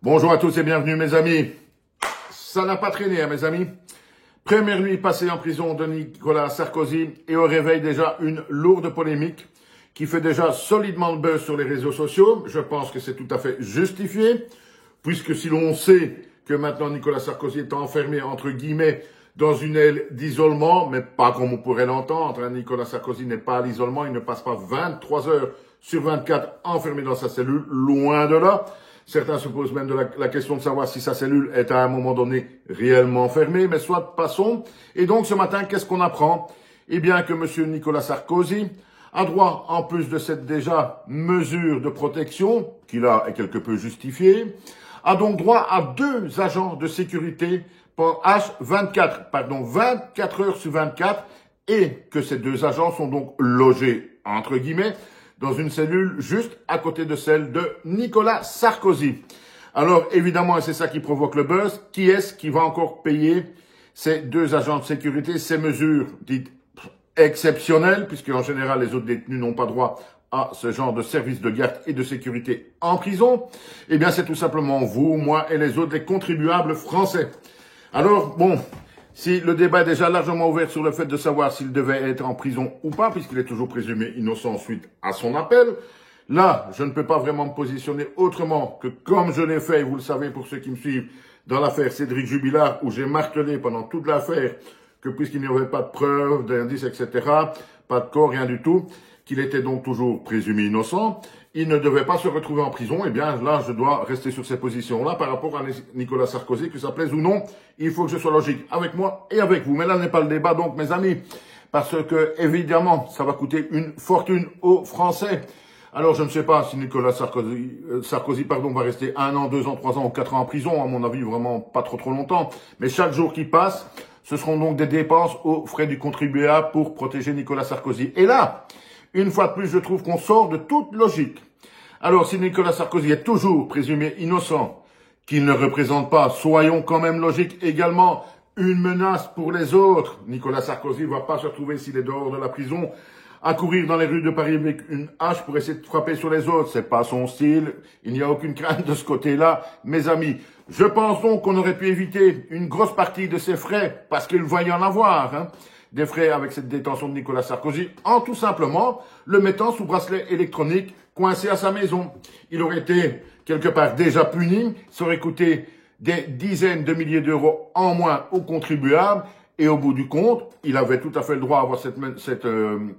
Bonjour à tous et bienvenue mes amis. Ça n'a pas traîné mes amis. Première nuit passée en prison de Nicolas Sarkozy et au réveil déjà une lourde polémique qui fait déjà solidement le buzz sur les réseaux sociaux. Je pense que c'est tout à fait justifié puisque si l'on sait que maintenant Nicolas Sarkozy est enfermé entre guillemets dans une aile d'isolement, mais pas comme on pourrait l'entendre. Nicolas Sarkozy n'est pas à l'isolement, il ne passe pas 23 heures sur 24 enfermé dans sa cellule, loin de là. Certains se posent même la question de savoir si sa cellule est à un moment donné réellement fermée, mais soit passons. Et donc ce matin, qu'est-ce qu'on apprend? Eh bien que M. Nicolas Sarkozy a droit, en plus de cette déjà mesure de protection, qui là est quelque peu justifiée, a donc droit à 2 agents de sécurité pour 24 heures sur 24, et que ces 2 agents sont donc logés, entre guillemets, dans une cellule juste à côté de celle de Nicolas Sarkozy. Alors, évidemment, et c'est ça qui provoque le buzz, qui est-ce qui va encore payer ces 2 agents de sécurité, ces mesures dites exceptionnelles, puisque en général, les autres détenus n'ont pas droit à ce genre de service de garde et de sécurité en prison? Eh bien, c'est tout simplement vous, moi et les autres, les contribuables français. Alors, bon, si le débat est déjà largement ouvert sur le fait de savoir s'il devait être en prison ou pas, puisqu'il est toujours présumé innocent suite à son appel, là, je ne peux pas vraiment me positionner autrement que comme je l'ai fait, et vous le savez pour ceux qui me suivent, dans l'affaire Cédric Jubilard, où j'ai martelé pendant toute l'affaire que puisqu'il n'y avait pas de preuves, d'indices, etc., pas de corps, rien du tout, qu'il était donc toujours présumé innocent, il ne devait pas se retrouver en prison. Eh bien, là, je dois rester sur ces positions-là par rapport à Nicolas Sarkozy, que ça plaise ou non. Il faut que je sois logique avec moi et avec vous. Mais là n'est pas le débat, donc, mes amis, parce que, évidemment, ça va coûter une fortune aux Français. Alors, je ne sais pas si Nicolas Sarkozy va rester 1 an, 2 ans, 3 ans ou 4 ans en prison. À mon avis, vraiment pas trop longtemps. Mais chaque jour qui passe, ce seront donc des dépenses aux frais du contribuable pour protéger Nicolas Sarkozy. Et là, une fois de plus, je trouve qu'on sort de toute logique. Alors, si Nicolas Sarkozy est toujours présumé innocent, qu'il ne représente pas, soyons quand même logiques également, une menace pour les autres. Nicolas Sarkozy ne va pas se retrouver, s'il est dehors de la prison, à courir dans les rues de Paris avec une hache pour essayer de frapper sur les autres. C'est pas son style. Il n'y a aucune crainte de ce côté-là, mes amis. Je pense donc qu'on aurait pu éviter une grosse partie de ces frais, parce qu'il va y en avoir, des frais avec cette détention de Nicolas Sarkozy, en tout simplement le mettant sous bracelet électronique, coincé à sa maison. Il aurait été quelque part déjà puni, ça aurait coûté des dizaines de milliers d'euros en moins aux contribuables, et au bout du compte, il avait tout à fait le droit à avoir cette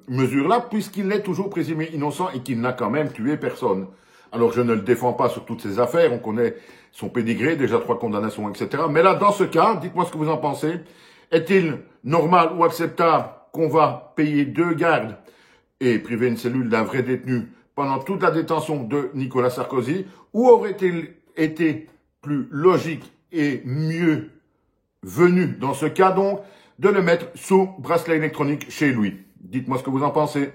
mesure-là, puisqu'il est toujours présumé innocent et qu'il n'a quand même tué personne. Alors je ne le défends pas sur toutes ces affaires, on connaît son pédigré, déjà 3 condamnations, etc. Mais là, dans ce cas, dites-moi ce que vous en pensez. Est-il normal ou acceptable qu'on va payer 2 gardes et priver une cellule d'un vrai détenu pendant toute la détention de Nicolas Sarkozy, ou aurait-il été plus logique et mieux venu dans ce cas donc de le mettre sous bracelet électronique chez lui? Dites-moi ce que vous en pensez.